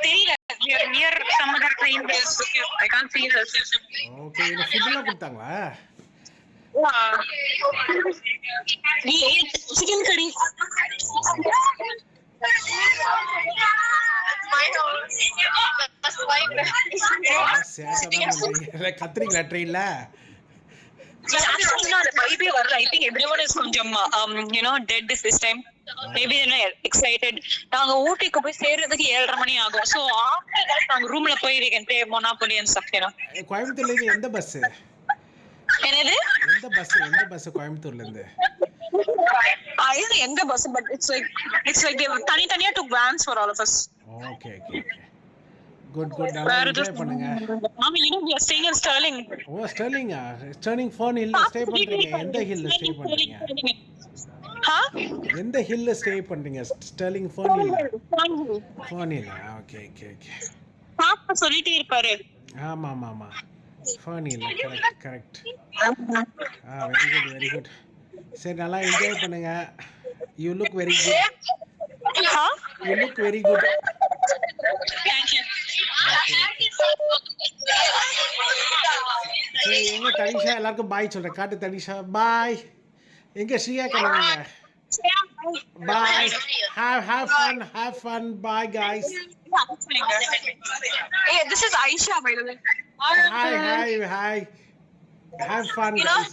தெரியல. We are near some other train. I can't see this. Okay. இந்த ஃபுட்டெல்லாம் கொடுத்தாங்களா? We ate chicken curry. கத்துறீங்களா ட்ரெயின்ல? Maybe I think everyone is கொஞ்சம் dead this time. Maybe excited. நாங்க ஊட்டிக்கு போய் சேர்றதுக்கு 7:30 மணி ஆகும். So after that நாங்க ரூம்ல போய் we can play Monopoly and stuff. கோயம்புத்தூர்ல இருந்து எந்த பஸ்? என்னது? எந்த பஸ் கோயம்புத்தூர்ல இருந்து? எந்த பஸ்? But it's like தனியா took vans for all of us. Okay. Good. நல்லா என்ஜாய் பண்ணுங்க. மாமி we are staying in Sterling. ஸ்டெர்லிங்கா? ஸ்டெர்லிங் ஃபோன் ஹில்ல ஸ்டே பண்றீங்க? எந்த ஹில்ல ஸ்டே பண்றீங்க? எந்த ஹில்ல ஸ்டே பண்றீங்க? ஸ்டெர்லிங் ஃபோன் ஹில்ல. ஓகே. பாப்பா சொல்லிட்டே இருப்பாரு. ஆமா. ஃபோன் ஹில்ல. கரெக்ட். Very good. சரி, நல்லா என்ஜாய் பண்ணுங்க. You look very good. Thank you. சரி, எங்க தனிஷா எல்லாருக்கும் பாய் சொல்றேன். காட்டு தனிஷா பாய். எங்க ஸ்ரீயா கண்ணுங்க பாய். Have fun. Bye guys. Hey, this is Aisha by the way. Hi. Have fun guys.